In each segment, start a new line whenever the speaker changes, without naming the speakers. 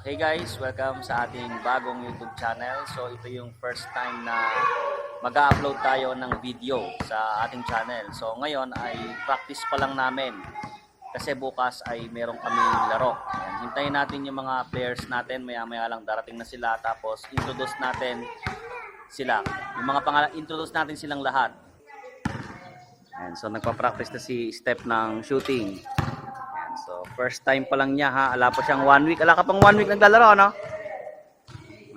Hey guys, welcome sa ating bagong YouTube channel. So ito yung first time na mag-upload tayo ng video sa ating channel. So ngayon ay practice pa lang namin kasi bukas ay meron kaming laro. Ayan, hintayin natin yung mga players natin, maya-maya lang darating na sila, tapos introduce natin sila. Yung mga introduce natin silang lahat. Ayan, so nagpa-practice na si Steph ng shooting. So, first time pa lang niya ha. Ala pa siyang 1 week. Ala ka pang 1 week naglalaro, no?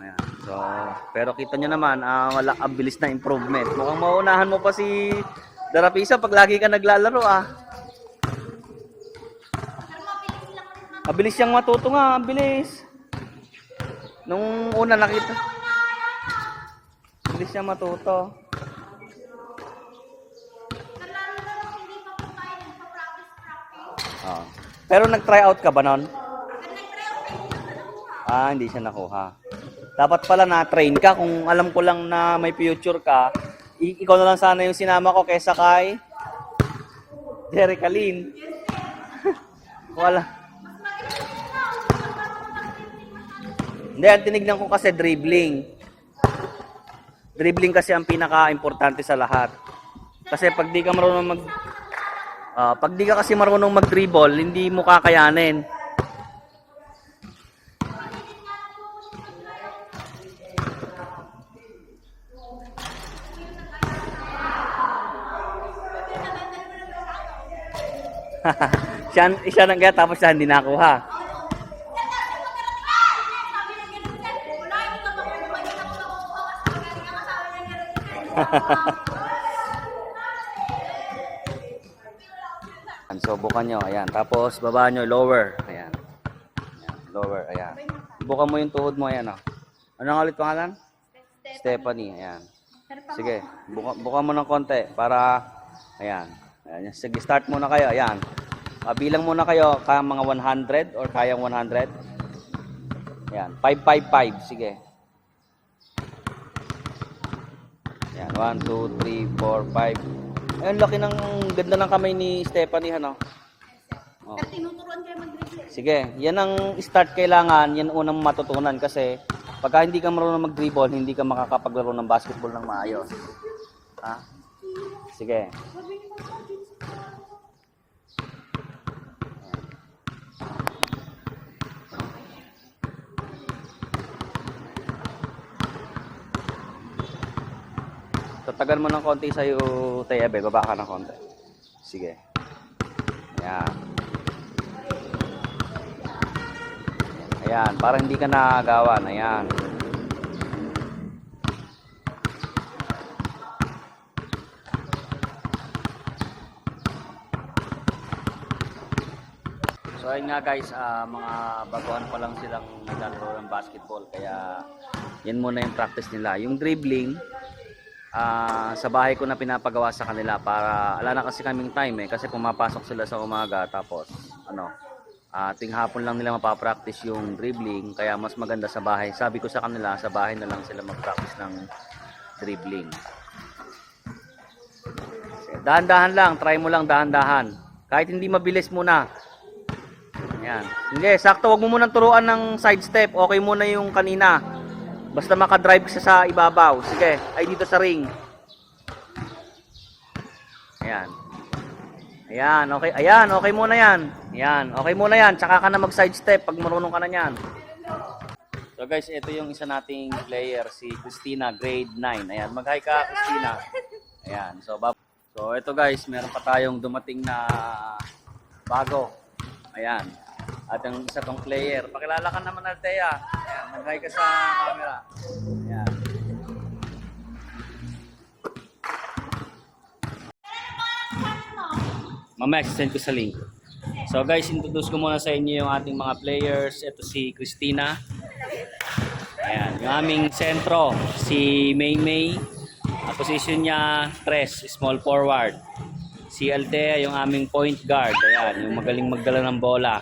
Ayan. So, pero kita nyo naman, wala ang bilis na improvement. Mukhang mauunahan mo pa si Darapisa pag lagi ka naglalaro, ah. Mabilis siyang matuto nga, ang bilis. Nung una nakita. Bilis siyang matuto. Oh. Pero nag-try out ka ba nun? Hindi siya nakuha. Dapat pala na-train ka. Kung alam ko lang na may future ka, ikaw na lang sana yung sinama ko kaysa kay Jerry Kalin. Wala. Hindi, ang tinignan ko kasi dribbling. Dribbling kasi ang pinaka-importante sa lahat. Kasi pag di ka marunong pag di ka kasi marunong mag-dribble, hindi mo kakayanin. siya nang gaya tapos siya hindi nakuha. Subukan nyo, ayan. Tapos, baba nyo, lower. Ayan. Ayan. Lower, ayan. Subukan mo yung tuhod mo, ayan, oh. Ano nga ulit pangalan? Stephanie, ayan. Sige, bukan mo ng konti para, ayan. Ayan. Sige, start muna kayo, ayan. Bilang muna kayo, kaya mga 100 or kayang 100. Ayan, 555, sige. Ayan, 1, 2, 3, 4, 5. Ayun, laki ng ganda ng kamay ni Stephanie, ano? Oh.
Tinuturuan kayo mag-dribble.
Sige, yan ang start kailangan, yan unang matutunan kasi pagka hindi ka marunong mag-dribble, hindi ka makakapaglaro ng basketball ng maayos. Ha? Sige. Tatagal mo ng konti sa'yo, Tebe. Baba ka ng konti. Sige. Ayan. Ayan. Para hindi ka nagawan. Ayan. So ayun nga guys, mga baguhan pa lang silang naglalaro ng basketball. Kaya yan muna yung practice nila. Yung dribbling, sa bahay ko na pinapagawa sa kanila para ala na kasi kaming time kasi pumapasok sila sa umaga tapos ting hapon lang nila mapapractice yung dribbling, kaya mas maganda sa bahay. Sabi ko sa kanila, sa bahay na lang sila mag-practice ng dribbling. Dahan-dahan lang, try mo lang dahan-dahan. Kahit hindi mabilis muna. Ayan. Hindi, sakto, wag mo munang turuan ng side step. Okay muna yung kanina. Basta makadrive siya sa ibabaw. Sige, ay dito sa ring. Ayan. Ayan, okay. Ayan, okay muna yan. Ayan, okay muna yan. Tsaka ka na mag-side step pag marunong ka na yan. So guys, ito yung isa nating player, si Christina, grade 9. Ayan, mag-hi ka, Christina. Ayan, so ito guys, meron pa tayong dumating na bago. Ayan. At ang isa tong player, pakilala ka naman, Althea. Ayan, mag-hi ka sa camera. Ayan. Mamaya, send ko sa link. So guys, introduce ko muna sa inyo yung ating mga players. Ito si Christina. Ayan, yung aming sentro, si Maymay. Ang position niya, 3, small forward. Si Althea, yung aming point guard. Ayan, yung magaling magdala ng bola.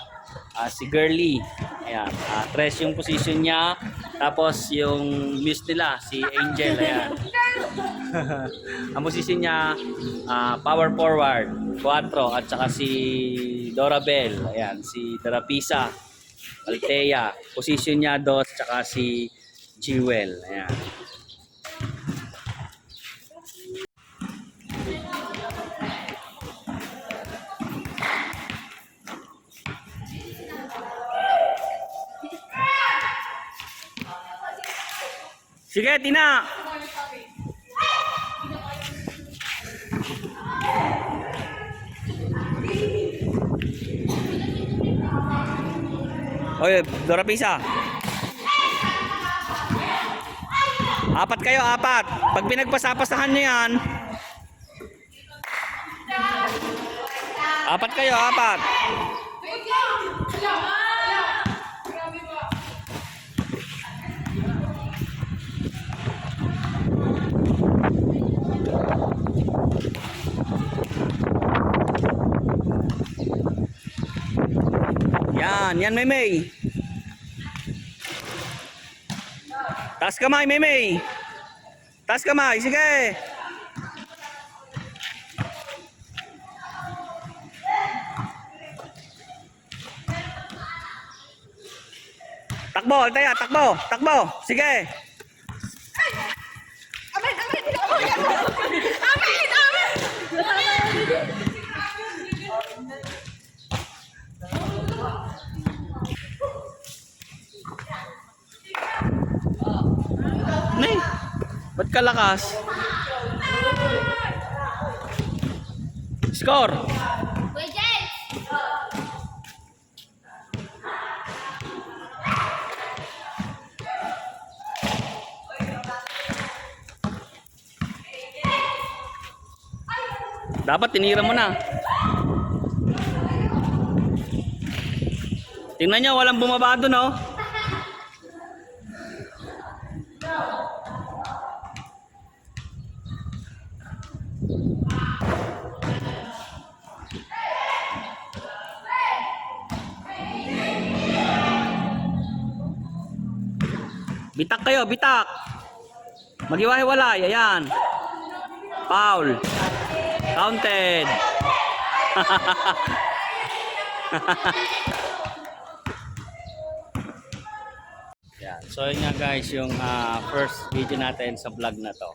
Si Girly, ayan, 3 yung position niya. Tapos yung muse nila, si Angel, ayan. Ang position niya, power forward, 4, at saka si Dorabel, ayan, si Darapisa. Althea, position niya dos, tsaka si Jewel. Ayan. Sige, Tina! Oy, Dora Pisa. Apat kayo, apat. Pag pinagpasapasahan nyo yan. Apat kayo, apat. Yan, Maymay. Taas kamay, Maymay. Taas kamay, sige. Takbo, Althea, takbo, takbo. Sige.
Amin! Amin! Amin! Amin!
Nay, ba't ka lakas? Score! Dapat tinira mo na. Tingnan nyo, walang bumaba doon, oh. Bitak kayo, bitak. Maghiwa-hiwalay, ayan. Foul. Counted. Yan. So yun nga guys yung first video natin sa vlog na to.